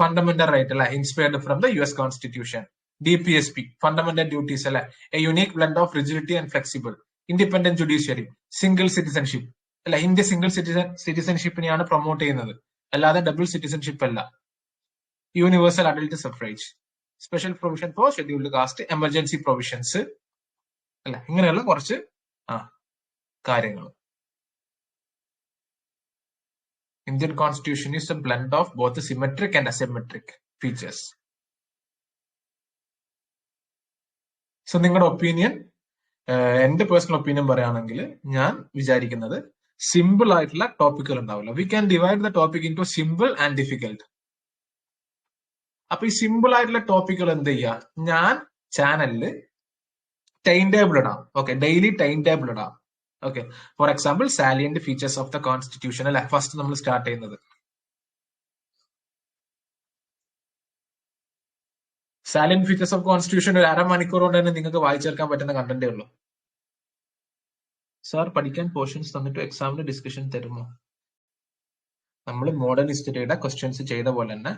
fundamental right അല്ലെ, inspired from the US constitution, DPSP, fundamental duties അല്ലെ, a unique blend of rigidity and flexible, independent judiciary, single citizenship അല്ല, India single സിറ്റിസൺഷിപ്പിനെയാണ് promote ചെയ്യുന്നത്, അല്ലാതെ double citizenship അല്ല. Universal adult suffrage, special provision for scheduled caste, emergency provisions അല്ല, ഇങ്ങനെയുള്ള കുറച്ച് കാര്യങ്ങൾ. Indian Constitution is a blend of both the symmetric and asymmetric features. So, നിങ്ങളുടെ ഒപ്പീനിയൻ, എന്റെ പേഴ്സണൽ ഒപ്പീനിയൻ പറയുകയാണെങ്കിൽ ഞാൻ വിചാരിക്കുന്നത് സിമ്പിൾ ആയിട്ടുള്ള ടോപ്പിക്കുകൾ ഉണ്ടാവില്ല. We can divide the topic into simple and difficult. അപ്പൊ ഈ സിമ്പിൾ ആയിട്ടുള്ള ടോപ്പിക്കുകൾ എന്ത് ചെയ്യുക, ഞാൻ ചാനലിൽ ടൈം ടേബിൾ ഇടാം. ഓക്കെ, ഡെയിലി ടൈം ടേബിൾ ഇടാം. Okay, for example salient features of the constitution അല്ലെ, ഫസ്റ്റ് നമ്മൾ സ്റ്റാർട്ട് ചെയ്യുന്നത്. സാലന്റ് ഫീച്ചേഴ്സ് ഓഫ് കോൺസ്റ്റിറ്റ്യൂഷൻ ഒരു അരമണിക്കൂർ കൊണ്ട് തന്നെ നിങ്ങൾക്ക് വായിച്ചെടുക്കാൻ പറ്റുന്ന കണ്ടന്റേ ഉള്ളൂ. സാർ പഠിക്കാൻ പോർഷൻസ് തന്നിട്ട് എക്സാമിന് ഡിസ്കഷൻ തരുമോ? നമ്മൾ മോഡേൺ ഹിസ്റ്ററിയുടെ ക്വസ്റ്റ്യൻസ് ചെയ്ത പോലെ തന്നെ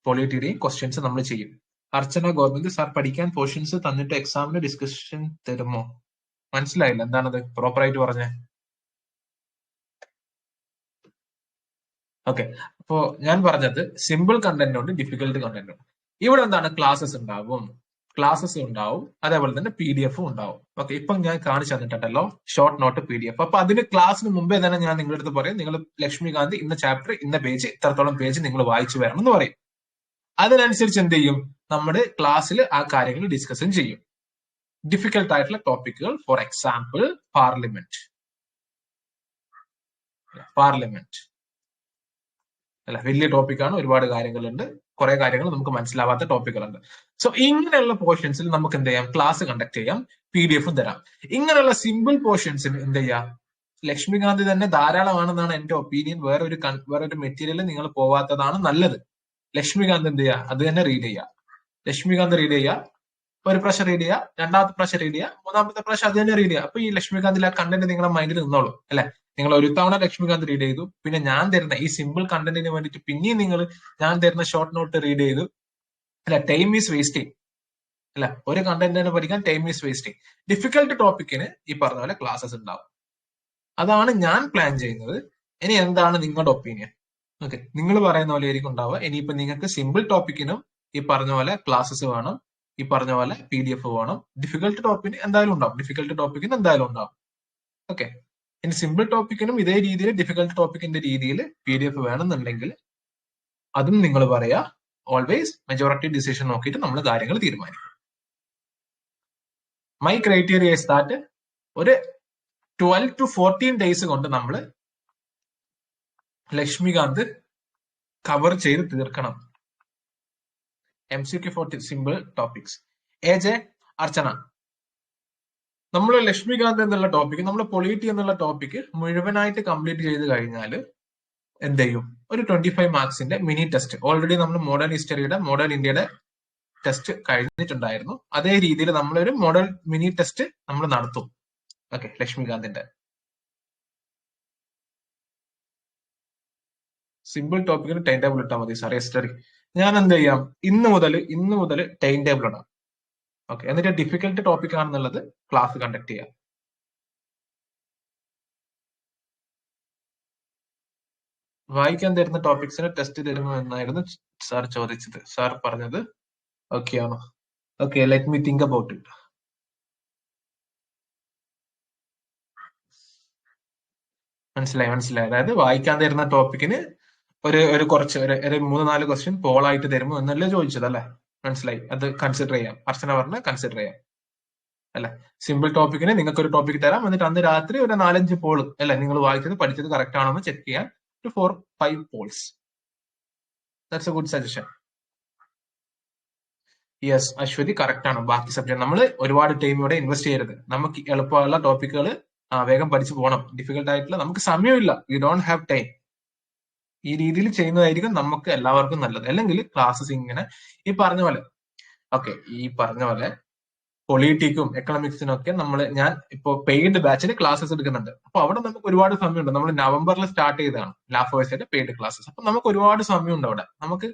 പൊളിറ്റിയുടെയും ക്വസ്റ്റ്യൻസ് നമ്മൾ ചെയ്യും. അർച്ചന ഗോവിന്ദ്, സാർ പഠിക്കാൻ പോർഷൻസ് തന്നിട്ട് എക്സാമിന് ഡിസ്കഷൻ തരുമോ? മനസ്സിലായില്ല എന്താണത് പ്രോപ്പറായിട്ട് പറഞ്ഞേ. ഓക്കെ, അപ്പോ ഞാൻ പറഞ്ഞത് സിമ്പിൾ കണ്ടന്റ് ഉണ്ട്, ഡിഫിക്കൽട്ട് കണ്ടന്റ് ഉണ്ട്. ഇവിടെ എന്താണ് ക്ലാസ്സസ് ഉണ്ടാവും, അതേപോലെ തന്നെ PDF ഉണ്ടാവും. ഓക്കെ, ഇപ്പൊ ഞാൻ കാണിച്ചു തന്നിട്ടുണ്ടല്ലോ ഷോർട്ട് നോട്ട് PDF. അപ്പൊ അതിന് ക്ലാസ്സിന് മുമ്പേ തന്നെ ഞാൻ നിങ്ങളുടെ അടുത്ത് പറയും, നിങ്ങൾ ലക്ഷ്മികാന്ത് ഇന്ന ചാപ്റ്റർ ഇന്ന പേജ് ഇത്രത്തോളം പേജ് നിങ്ങൾ വായിച്ചു വരണം എന്ന് പറയും. അതിനനുസരിച്ച് എന്ത് ചെയ്യും, നമ്മുടെ ക്ലാസ്സിൽ ആ കാര്യങ്ങൾ ഡിസ്കസും ചെയ്യും. ഡിഫിക്കൽട്ട് ആയിട്ടുള്ള ടോപ്പിക്കുകൾ, ഫോർ എക്സാമ്പിൾ പാർലമെന്റ് അല്ല, വലിയ ടോപ്പിക്കാണ്, ഒരുപാട് കാര്യങ്ങളുണ്ട്, കുറെ കാര്യങ്ങൾ നമുക്ക് മനസ്സിലാവാത്ത ടോപ്പിക്കുകളുണ്ട്. സോ ഇങ്ങനെയുള്ള പോർഷൻസിൽ നമുക്ക് എന്ത് ചെയ്യാം, ക്ലാസ് കണ്ടക്ട് ചെയ്യാം, PDF-ഉം തരാം. ഇങ്ങനെയുള്ള സിമ്പിൾ പോർഷൻസിന് എന്ത് ചെയ്യാം, ലക്ഷ്മികാന്ത് തന്നെ ധാരാളമാണെന്നാണ് എന്റെ ഒപ്പീനിയൻ. വേറൊരു മെറ്റീരിയൽ നിങ്ങൾ പോവാത്തതാണ് നല്ലത്. ലക്ഷ്മികാന്ത് എന്ത് ചെയ്യുക, അത് തന്നെ റീഡ് ചെയ്യുക. ലക്ഷ്മികാന്ത് റീഡ് ചെയ്യുക, ഒരു പ്രാവശ്യം റീഡ് ചെയ്യുക, രണ്ടാമത്തെ പ്രാവശ്യം റീഡ് ചെയ്യുക, മൂന്നാമത്തെ പ്രാവശ്യം അത് തന്നെ റീഡ് ചെയ്യുക. അപ്പൊ ഈ ലക്ഷ്മികാന്തിൽ ആ കണ്ടന്റ് നിങ്ങളുടെ മൈൻഡിൽ നിന്നോളൂ അല്ലെ. നിങ്ങൾ ഒരു തവണ ലക്ഷ്മികാന്ത് റീഡ് ചെയ്തു, പിന്നെ ഞാൻ തരുന്ന ഈ സിമ്പിൾ കണ്ടന്റിന് വേണ്ടിയിട്ട് പിന്നെയും നിങ്ങൾ ഞാൻ തരുന്ന ഷോർട്ട് നോട്ട് റീഡ് ചെയ്തു അല്ല. ടൈം ഈസ് വേസ്റ്റിംഗ് അല്ല, ഒരു കണ്ടന്റിനെ പഠിക്കാൻ ടൈം ഈസ് വേസ്റ്റിംഗ്. ഡിഫിക്കൽട്ട് ടോപ്പിക്കിന് ഈ പറഞ്ഞ പോലെ ക്ലാസ്സസ് ഉണ്ടാവും. അതാണ് ഞാൻ പ്ലാൻ ചെയ്യുന്നത്. ഇനി എന്താണ് നിങ്ങളുടെ ഒപ്പീനിയൻ? ഓക്കെ, നിങ്ങൾ പറയുന്ന പോലെ ആയിരിക്കും ഉണ്ടാവുക. ഇനിയിപ്പോ നിങ്ങൾക്ക് സിമ്പിൾ ടോപ്പിക്കിനും ഈ പറഞ്ഞ പോലെ ക്ലാസ്സസ് വേണം, ഈ പറഞ്ഞ പോലെ PDF വേണം. ഡിഫിക്കൽട്ട് ടോപ്പിക്കിന് എന്തായാലും ഉണ്ടാവും. ഓക്കെ, ഇനി സിമ്പിൾ ടോപ്പിക്കിനും ഇതേ രീതിയിൽ ഡിഫിക്കൽട്ട് ടോപ്പിക്കിന്റെ രീതിയിൽ PDF വേണമെന്നുണ്ടെങ്കിൽ അതും നിങ്ങൾ പറയാ. ഓൾവേസ് മെജോറിറ്റി ഡിസിഷൻ നോക്കിയിട്ട് നമ്മൾ കാര്യങ്ങൾ തീരുമാനിക്കും. മൈ ക്രൈറ്റീരിയ ഇസ് ദാറ്റ് ഒരു 12 to 14 ഡേയ്സ് കൊണ്ട് നമ്മൾ ലക്ഷ്മികാന്ത് കവർ ചെയ്ത് തീർക്കണം. MCQ for simple topics. AJ, അർച്ചന, നമ്മൾ ലക്ഷ്മികാന്ത് എന്നുള്ള ടോപ്പിക്, നമ്മൾ പൊളിറ്റി എന്നുള്ള ടോപ്പിക് മുഴുവനായിട്ട് കംപ്ലീറ്റ് ചെയ്ത് കഴിഞ്ഞാൽ എന്ത് ചെയ്യും, ഒരു 25 മാർക്സിന്റെ മിനി ടെസ്റ്റ്. ഓൾറെഡി നമ്മൾ മോഡേൺ ഇന്ത്യയുടെ ടെസ്റ്റ് കഴിഞ്ഞിട്ടുണ്ടായിരുന്നു. അതേ രീതിയിൽ നമ്മളൊരു മോഡൽ മിനി ടെസ്റ്റ് നമ്മൾ നടത്തും. ഓക്കെ, ലക്ഷ്മികാന്തിന്റെ സിമ്പിൾ ടോപ്പിക്കിന് ടൈം ടേബിൾ ഇട്ടാൽ മതി സാർ. ഹിസ്റ്ററി ഞാൻ എന്ത് ചെയ്യാം, ഇന്ന് മുതൽ ടൈം ടേബിൾ ഇടാം. ഓക്കെ, എന്നിട്ട് ഡിഫിക്കൽട്ട് ടോപ്പിക് ആണെന്നുള്ളത് ക്ലാസ് കണ്ടക്ട് ചെയ്യാം. വായിക്കാൻ തരുന്ന ടോപ്പിക്സിന് ടെസ്റ്റ് തരുമോ എന്നായിരുന്നു സാർ ചോദിച്ചത്. സാർ പറഞ്ഞത് ഓക്കെ ആണോ? Okay, let me think about it. മനസ്സിലായി. അതായത് വായിക്കാൻ തരുന്ന ടോപ്പിക്കിന് ഒരു കുറച്ച് ഒരു 3-4 ക്വസ്റ്റ്യൻ പോളായിട്ട് തരുമോ എന്നല്ലേ ചോദിച്ചത് അല്ലെ? മനസ്സിലായി. അത് കൺസിഡർ ചെയ്യാം. അർച്ചന പറഞ്ഞ കൺസിഡർ ചെയ്യാം അല്ലെ. സിമ്പിൾ ടോപ്പിക്കിന് നിങ്ങൾക്ക് ഒരു ടോപ്പിക് തരാം, എന്നിട്ട് അന്ന് രാത്രി ഒരു 4-5 പോള് അല്ലെ, നിങ്ങൾ വായിച്ചത് പഠിച്ചത് കറക്റ്റ് ആണോ എന്ന് ചെക്ക് ചെയ്യാൻ ഒരു 4-5 polls. That's a good suggestion. Yes, Aswathy correct ആണ്. ബാക്കി സബ്ജക്ട് നമ്മൾ ഒരുപാട് ടൈം ഇവിടെ ഇൻവെസ്റ്റ് ചെയ്യരുത്. നമുക്ക് എളുപ്പമുള്ള ടോപ്പിക്കുകൾ വേഗം പഠിച്ചു പോകണം. ഡിഫിക്കൽട്ട് ആയിട്ടുള്ള നമുക്ക് സമയമില്ല, വി ഡോണ്ട് ഹാവ് ടൈം. ഈ രീതിയിൽ ചെയ്യുന്നതായിരിക്കും നമുക്ക് എല്ലാവർക്കും നല്ലത്. അല്ലെങ്കിൽ ക്ലാസ്സസ് ഇങ്ങനെ ഈ പറഞ്ഞ പോലെ പൊളിറ്റിക്കും എക്കണോമിക്സിനും ഒക്കെ ഞാൻ ഇപ്പോൾ പെയ്ഡ് ബാച്ചിന് ക്ലാസ്സസ് എടുക്കുന്നുണ്ട്. അപ്പൊ അവിടെ നമുക്ക് ഒരുപാട് സമയമുണ്ട്. നമ്മൾ നവംബറിൽ സ്റ്റാർട്ട് ചെയ്തതാണ് ലാഫേഴ്സിന്റെ പെയ്ഡ് ക്ലാസ്സസ്. അപ്പൊ നമുക്ക് ഒരുപാട് സമയമുണ്ട് അവിടെ. നമുക്ക്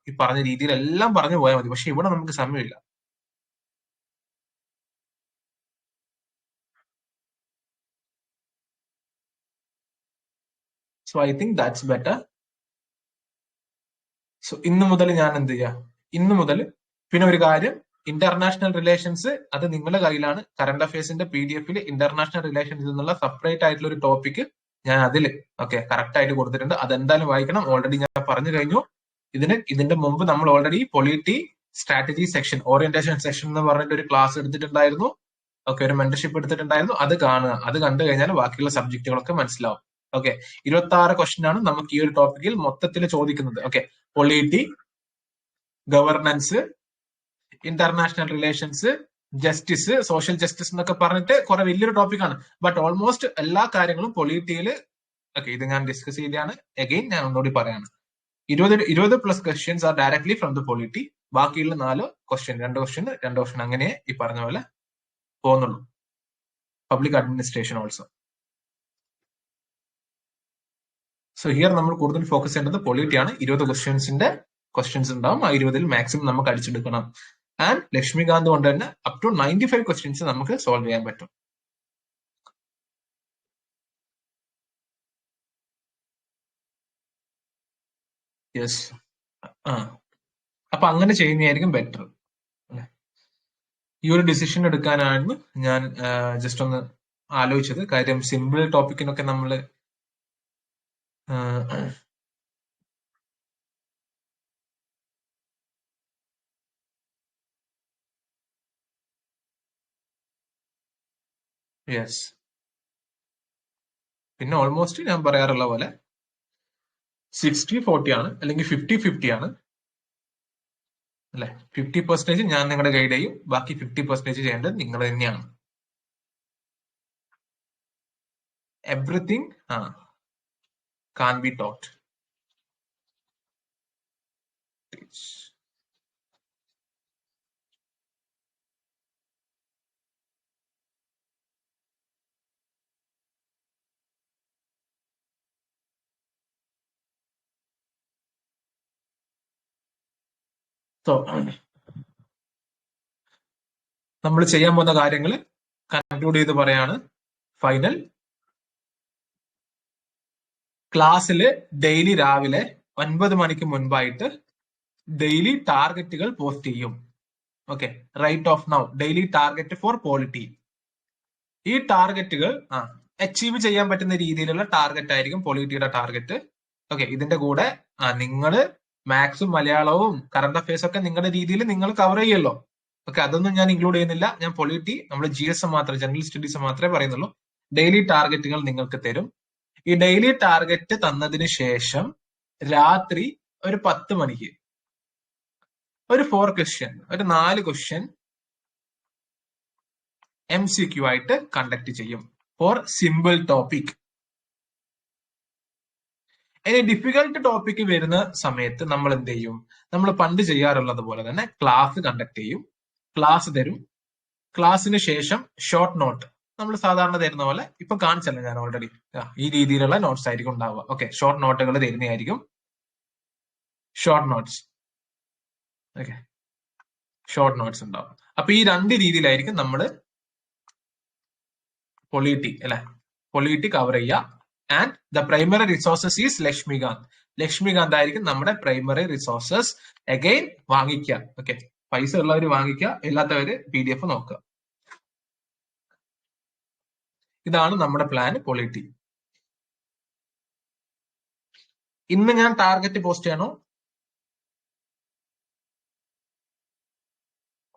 ഈ പറഞ്ഞ രീതിയിൽ എല്ലാം പറഞ്ഞു പോയാൽ മതി. പക്ഷെ ഇവിടെ നമുക്ക് സമയമില്ല. So I think that's better. So ഇന്ന് മുതൽ ഞാൻ എന്ത് ചെയ്യാം, പിന്നെ ഒരു കാര്യം, ഇന്റർനാഷണൽ റിലേഷൻസ് അത് നിങ്ങളുടെ കയ്യിലാണ്. കറന്റ് അഫയേഴ്സിന്റെ PDF-ൽ ഇന്റർനാഷണൽ റിലേഷൻസ് എന്നുള്ള സെപ്പറേറ്റ് ആയിട്ടുള്ള ഒരു ടോപ്പിക് ഞാൻ അതിൽ കറക്റ്റ് ആയിട്ട് കൊടുത്തിട്ടുണ്ട്. അതെന്തായാലും വായിക്കണം. ഓൾറെഡി ഞാൻ പറഞ്ഞു കഴിഞ്ഞു. ഇതിന്റെ മുമ്പ് നമ്മൾ already polity strategy section, orientation section എന്ന് പറഞ്ഞിട്ട് ഒരു ക്ലാസ് എടുത്തിട്ടുണ്ടായിരുന്നു. ഒരു മെന്റർഷിപ്പ് എടുത്തിട്ടുണ്ടായിരുന്നു. അത് കാണുക. അത് കണ്ടു കഴിഞ്ഞാൽ ബാക്കിയുള്ള സബ്ജക്റ്റുകളൊക്കെ മനസ്സിലാവും. 26 ക്വസ്റ്റ്യൻ ആണ് നമുക്ക് ഈ ഒരു ടോപ്പിക്കിൽ മൊത്തത്തിൽ ചോദിക്കുന്നത്. Polity, governance, international relations, justice, social justice എന്നൊക്കെ പറഞ്ഞിട്ട് കുറെ വലിയൊരു ടോപ്പിക്കാണ്. ബട്ട് ഓൾമോസ്റ്റ് എല്ലാ കാര്യങ്ങളും പൊളിറ്റിയിൽ ഇത് ഞാൻ ഡിസ്കസ് ചെയ്താണ്. അഗെയിൻ ഞാൻ ഒന്നുകൂടി പറയാണ്, 20+ questions are directly from the polity. ബാക്കിയുള്ള 4 ക്വസ്റ്റ്യൻ 2 ക്വസ്റ്റ്യൻ അങ്ങനെ ഈ പറഞ്ഞ പോലെ പോകുന്നുള്ളൂ. Public administration also. So here നമ്മൾ കൂടുതൽ ഫോക്കസ് ചെയ്യേണ്ടത് പൊളിറ്റിയാണ്. 20 ക്വസ്റ്റ്യൻസ് ഉണ്ടാവും. ആ 20-ൽ മാക്സിമം നമുക്ക് അടിച്ചെടുക്കണം. ആൻഡ് ലക്ഷ്മികാന്ത് കൊണ്ട് തന്നെ അപ് ടു 95 ക്വസ്റ്റ്യൻസ് നമുക്ക് സോൾവ് ചെയ്യാൻ പറ്റും. യെസ്. അപ്പൊ അങ്ങനെ ചെയ്യുന്നതായിരിക്കും ബെറ്റർ. ഈ ഒരു ഡിസിഷൻ എടുക്കാനാണ് ഞാൻ ജസ്റ്റ് ഒന്ന് ആലോചിച്ചത്. കാര്യം സിമ്പിൾ ടോപ്പിക്കിനൊക്കെ നമ്മൾ യെസ്. പിന്നെ ഓൾമോസ്റ്റ് ഞാൻ പറയാറുള്ള പോലെ 60-40 ആണ്, അല്ലെങ്കിൽ 50-50 ആണ് അല്ലെ. 50% ഞാൻ നിങ്ങളുടെ ഗൈഡ് ചെയ്യും, ബാക്കി 50% ചെയ്യേണ്ടത് നിങ്ങൾ തന്നെയാണ്. Everything can be taught. So നമ്മൾ ചെയ്യാൻ പോകുന്ന കാര്യങ്ങൾ കൺക്ലൂഡ് ചെയ്ത് പറയാണ്. ഫൈനൽ ക്ലാസ്സിൽ ഡെയിലി രാവിലെ 9 മണിക്ക് മുൻപായിട്ട് ഡെയിലി ടാർഗറ്റുകൾ പോസ്റ്റ് ചെയ്യും. Okay, right of now daily target for polity. ഈ ടാർഗറ്റുകൾ അച്ചീവ് ചെയ്യാൻ പറ്റുന്ന രീതിയിലുള്ള ടാർഗറ്റ് ആയിരിക്കും പൊളിറ്റിയുടെ ടാർഗറ്റ്. ഓക്കെ, ഇതിന്റെ കൂടെ നിങ്ങൾ മാത്സും മലയാളവും കറണ്ട് അഫയേഴ്സ് ഒക്കെ നിങ്ങളുടെ രീതിയിൽ നിങ്ങൾ കവർ ചെയ്യല്ലോ. ഓക്കെ, അതൊന്നും ഞാൻ ഇൻക്ലൂഡ് ചെയ്യുന്നില്ല. ഞാൻ പൊളിറ്റി, നമ്മൾ GS മാത്രമേ, ജനറൽ സ്റ്റഡീസ് മാത്രമേ പറയുന്നുള്ളൂ. ഡെയിലി ടാർഗറ്റുകൾ നിങ്ങൾക്ക് തരും. ഈ ഡെയിലി ടാർഗറ്റ് തന്നതിന് ശേഷം രാത്രി ഒരു 10 മണിക്ക് ഒരു 4 ക്വസ്റ്റ്യൻ, ഒരു 4 ക്വസ്റ്റ്യൻ MCQ ആയിട്ട് കണ്ടക്ട് ചെയ്യും ഫോർ സിമ്പിൾ ടോപ്പിക്. ഇനി ഡിഫിക്കൽട്ട് ടോപ്പിക് വരുന്ന സമയത്ത് നമ്മൾ എന്ത് ചെയ്യും? നമ്മൾ പണ്ട് ചെയ്യാറുള്ളത് പോലെ തന്നെ ക്ലാസ് കണ്ടക്ട് ചെയ്യും, ക്ലാസ് തരും. ക്ലാസ്സിന് ശേഷം ഷോർട്ട് നോട്ട് നമ്മൾ സാധാരണ തരുന്ന പോലെ, ഇപ്പൊ കാണിച്ചല്ലോ ഞാൻ ഓൾറെഡി, ഈ രീതിയിലുള്ള നോട്ട്സ് ആയിരിക്കും ഉണ്ടാവുക. ഓക്കെ, ഷോർട്ട് നോട്ടുകൾ തരുന്നതായിരിക്കും. Short notes, okay, short notes ഉണ്ടാവും. അപ്പൊ ഈ 2 രീതിയിലായിരിക്കും നമ്മൾ പൊളിറ്റി അല്ലെ, പൊളിറ്റി കവർ ചെയ്യുക. And the primary resources is Laxmikant. Laxmikant ആയിരിക്കും നമ്മുടെ പ്രൈമറി റിസോഴ്സസ്. അഗൈൻ വാങ്ങിക്കുക. ഓക്കെ, പൈസ ഉള്ളവർ വാങ്ങിക്കുക, ഇല്ലാത്തവര് PDF നോക്കുക. ഇതാണ് നമ്മുടെ പ്ലാൻ പൊളിറ്റി. ഇന്ന് ഞാൻ ടാർഗറ്റ് പോസ്റ്റ് ചെയ്യണോ?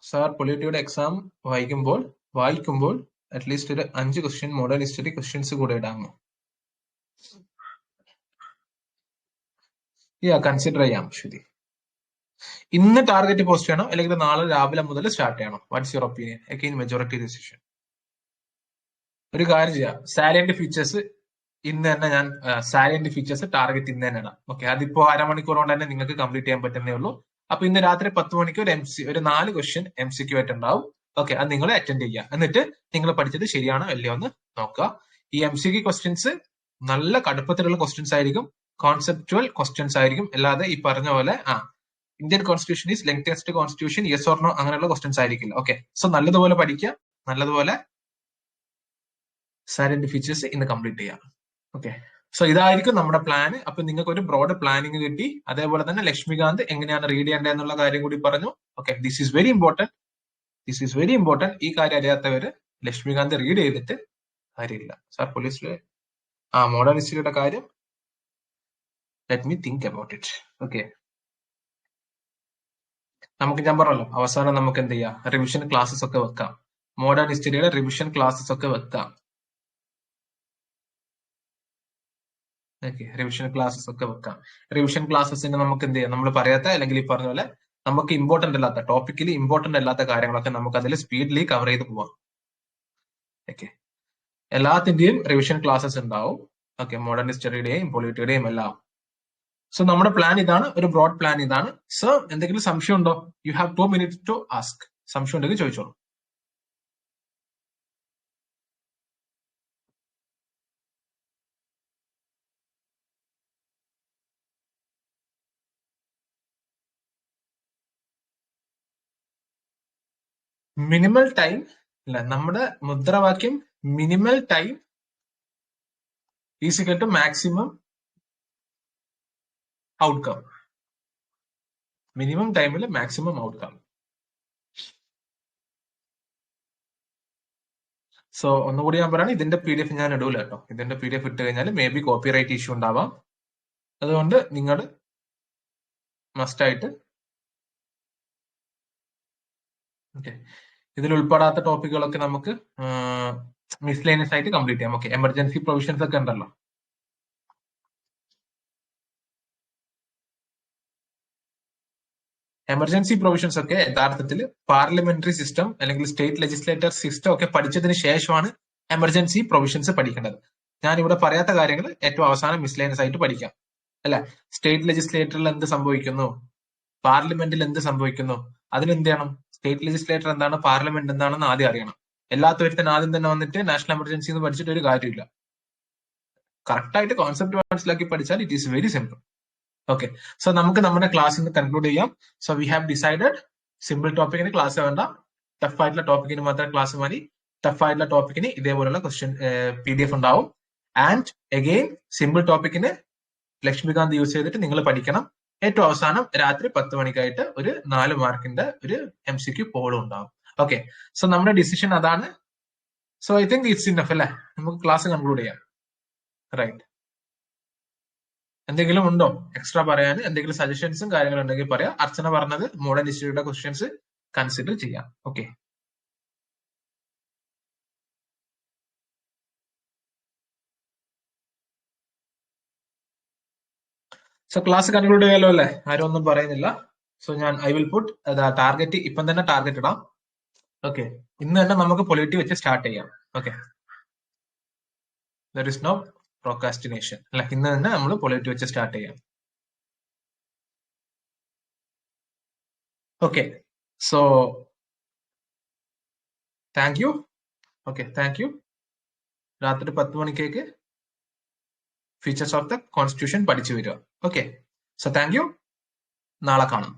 സാർ, പൊളിറ്റിയുടെ എക്സാം വായിക്കുമ്പോൾ അറ്റ്ലീസ്റ്റ് ഒരു 5 ക്വസ്റ്റ്യൻ മോഡേൺ ഹിസ്റ്ററി ക്വസ്റ്റ്യൻസ് കൂടെ ഇടാമോ? കൺസിഡർ ചെയ്യാം ശ്രുതി. ഇന്ന് ടാർഗറ്റ് പോസ്റ്റ് ചെയ്യണോ, അല്ലെങ്കിൽ നാളെ രാവിലെ മുതൽ സ്റ്റാർട്ട് ചെയ്യണോ? What's your opinion? Again majority decision. ഒരു കാര്യം ചെയ്യാം, സാലന്റ് ഫീച്ചേഴ്സ് ഇന്ന് തന്നെ ഞാൻ സാലന്റ് ഫീച്ചേഴ്സ് ടാർഗറ്റ് ഇന്ന് തന്നെ ഇടാം. ഓക്കെ, അതിപ്പോ അരമണിക്കൂർ കൊണ്ട് തന്നെ നിങ്ങൾക്ക് കംപ്ലീറ്റ് ചെയ്യാൻ പറ്റുന്നേ ഉള്ളൂ. അപ്പൊ ഇന്ന് രാത്രി 10 മണിക്ക് ഒരു 4 ക്വസ്റ്റ്യൻ MCQ ആയിട്ട് ഉണ്ടാവും. ഓക്കെ, അത് നിങ്ങൾ അറ്റൻഡ് ചെയ്യുക. എന്നിട്ട് നിങ്ങൾ പഠിച്ചത് ശരിയാണോ അല്ലയോ എന്ന് നോക്കുക. ഈ MCQ ക്വസ്റ്റ്യൻസ് നല്ല കടുപ്പത്തിലുള്ള ക്വസ്റ്റ്യൻസ് ആയിരിക്കും, കോൺസെപ്റ്റുവൽ ക്വസ്റ്റ്യൻസ് ആയിരിക്കും. അല്ലാതെ ഈ പറഞ്ഞ പോലെ Indian constitution is lengthiest constitution, yes or no അങ്ങനെയുള്ള ക്വസ്റ്റ്യൻസ് ആയിരിക്കില്ല. ഓക്കെ, സോ നല്ലതുപോലെ പഠിക്കുക, നല്ലതുപോലെ സാലന്റ് ഫീച്ചേഴ്സ് ഇന്ന് കംപ്ലീറ്റ് ചെയ്യാം. ഓക്കെ, സോ ഇതായിരിക്കും നമ്മുടെ പ്ലാൻ. അപ്പൊ നിങ്ങൾക്ക് ഒരു ബ്രോഡ് പ്ലാനിങ് കിട്ടി. അതേപോലെ തന്നെ ലക്ഷ്മികാന്ത് എങ്ങനെയാണ് റീഡ് ചെയ്യേണ്ടത് എന്നുള്ള കാര്യം കൂടി പറഞ്ഞു. Okay, this is very important. ഈ കാര്യം അറിയാത്തവര് ലക്ഷ്മികാന്ത് റീഡ് ചെയ്തിട്ട് കാര്യമില്ല. സാർ, പോലീസിലെ മോഡേൺ ഹിസ്റ്ററിയുടെ കാര്യം let me think about it. Okay, നമുക്ക് ഞാൻ പറഞ്ഞല്ലോ, അവസാനം നമുക്ക് എന്ത് ചെയ്യാം, റിവിഷൻ ക്ലാസ്സസ് ഒക്കെ വെക്കാം. മോഡേൺ ഹിസ്റ്ററിയുടെ റിവിഷൻ ക്ലാസ്സസ് ഒക്കെ വെക്കാം. ഓക്കെ, റിവിഷൻ ക്ലാസ്സസ് ഒക്കെ വെക്കാം. റിവിഷൻ ക്ലാസ്സസിന് നമുക്ക് എന്ത് ചെയ്യാം, നമ്മൾ പറയാത്ത അല്ലെങ്കിൽ ഈ പറഞ്ഞ പോലെ നമുക്ക് ഇമ്പോർട്ടന്റ് അല്ലാത്ത ടോപ്പിക്കിൽ ഇമ്പോർട്ടന്റ് അല്ലാത്ത കാര്യങ്ങളൊക്കെ നമുക്ക് അതിൽ സ്പീഡിലി കവർ ചെയ്ത് പോവാം. ഓക്കെ, എല്ലാത്തിന്റെയും റിവിഷൻ ക്ലാസ്സസ് ഉണ്ടാവും. ഓക്കെ, മോഡേൺ ഹിസ്റ്ററിയുടെയും പൊളിറ്റിയുടെയും എല്ലാം. സോ നമ്മുടെ പ്ലാൻ ഇതാണ്, ഒരു ബ്രോഡ് പ്ലാൻ ഇതാണ്. സർ എന്തെങ്കിലും സംശയം ഉണ്ടോ? You have 2 minutes to ask. സംശയം ഉണ്ടെങ്കിൽ ചോദിച്ചോളൂ. മിനിമൽ ടൈം അല്ല, നമ്മുടെ മുദ്രാവാക്യം minimal time is equal to maximum outcome. Minimum ടൈമിൽ മാക്സിമം ഔട്ട്കം. സോ ഒന്നുകൂടി ഞാൻ പറയുകയാണ്, ഇതിന്റെ PDF ഞാൻ ഇടൂല കേട്ടോ. ഇതിന്റെ PDF ഇട്ട് കഴിഞ്ഞാൽ മേ ബി കോപ്പിറൈറ്റ് ഇഷ്യൂ ഉണ്ടാവാം. അതുകൊണ്ട് നിങ്ങൾ മസ്റ്റ് ആയിട്ട് ഓക്കെ, ഇതിൽ ഉൾപ്പെടാത്ത ടോപ്പിക്കുകളൊക്കെ നമുക്ക് മിസ്ലേനിയസ് ആയിട്ട് കംപ്ലീറ്റ് ചെയ്യാം. ഓക്കെ, എമർജൻസി പ്രൊവിഷൻസ് ഒക്കെ ഉണ്ടല്ലോ. എമർജൻസി പ്രൊവിഷൻസ് ഒക്കെ യഥാർത്ഥത്തിൽ പാർലമെന്ററി സിസ്റ്റം അല്ലെങ്കിൽ സ്റ്റേറ്റ് ലെജിസ്ലേറ്റർ സിസ്റ്റം ഒക്കെ പഠിച്ചതിന് ശേഷമാണ് എമർജൻസി പ്രൊവിഷൻസ് പഠിക്കേണ്ടത്. ഞാൻ ഇവിടെ പറയാത്ത കാര്യങ്ങൾ ഏറ്റവും അവസാനം മിസ്ലേനിയസ് ആയിട്ട് പഠിക്കാം. അല്ലെ, സ്റ്റേറ്റ് ലെജിസ്ലേറ്ററിൽ എന്ത് സംഭവിക്കുന്നു, പാർലമെന്റിൽ എന്ത് സംഭവിക്കുന്നു, അതിനെന്ത് ചെയ്യണം? സ്റ്റേറ്റ് ലെജിസ്ലേറ്റർ എന്താണ്, പാർലമെന്റ് എന്താണെന്ന് ആദ്യം അറിയണം. എല്ലാത്തവരും ആദ്യം തന്നെ വന്നിട്ട് നാഷണൽ എമർജൻസി എന്ന് പഠിച്ചിട്ട് ഒരു കാര്യമില്ല. കറക്റ്റ് ആയിട്ട് കോൺസെപ്റ്റ് മനസ്സിലാക്കി പഠിച്ചാൽ it is very simple. Okay, so നമുക്ക് നമ്മുടെ ക്ലാസ് ഇന്ന് കൺക്ലൂഡ് ചെയ്യാം. So we have decided simple ടോപ്പിക്കിന് ക്ലാസ് വേണ്ട, ടഫ് ആയിട്ടുള്ള ടോപ്പിക്കിന് മാത്രം ക്ലാസ് മതി. ടഫ് ആയിട്ടുള്ള ടോപ്പിക്കിന് ഇതേപോലുള്ള ക്വസ്റ്റ്യൻ PDF ഉണ്ടാവും. ആൻഡ് അഗെയിൻ സിമ്പിൾ ടോപ്പിക്കിന് ലക്ഷ്മികാന്ത് യൂസ് ചെയ്തിട്ട് നിങ്ങൾ പഠിക്കണം. ഏറ്റവും അവസാനം രാത്രി 10 മണിക്കായിട്ട് ഒരു 4 മാർക്കിന്റെ ഒരു MCQ പോളും ഉണ്ടാവും. ഓക്കെ, സോ നമ്മുടെ ഡിസിഷൻ അതാണ്. So I think it's enough അല്ലേ, നമുക്ക് ക്ലാസ് കൺക്ലൂഡ് ചെയ്യാം. റൈറ്റ്, എന്തെങ്കിലും ഉണ്ടോ എക്സ്ട്രാ പറയാൻ? എന്തെങ്കിലും സജഷൻസും കാര്യങ്ങളും ഉണ്ടെങ്കിൽ പറയാം. അർച്ചന പറഞ്ഞത് മോഡേൺ ഹിസ്റ്ററിയുടെ ക്വസ്റ്റ്യൻസ് കൺസിഡർ ചെയ്യാം. ഓക്കെ, സോ ക്ലാസ് കൺക്ലൂഡ് ചെയ്യാലോ അല്ലേ? ആരും ഒന്നും പറയുന്നില്ല. സോ ഞാൻ ഐ വിൽ പുട്ട് ടാർഗറ്റ്, ഇപ്പം തന്നെ ടാർഗറ്റ് ഇടാം. ഓക്കെ, ഇന്ന് തന്നെ നമുക്ക് പൊളിറ്റി വെച്ച് സ്റ്റാർട്ട് ചെയ്യാം. Okay, there is no procrastination അല്ല, ഇന്ന് തന്നെ നമ്മൾ പൊളിറ്റി വെച്ച് സ്റ്റാർട്ട് ചെയ്യാം. Okay, so thank you. Okay, thank you. രാത്രി 10 മണിക്കേക്ക് ഫീച്ചേഴ്സ് ഓഫ് ദ കോൺസ്റ്റിറ്റ്യൂഷൻ പഠിച്ചു വരിക. Okay, so thank you. നാളെ കാണാം.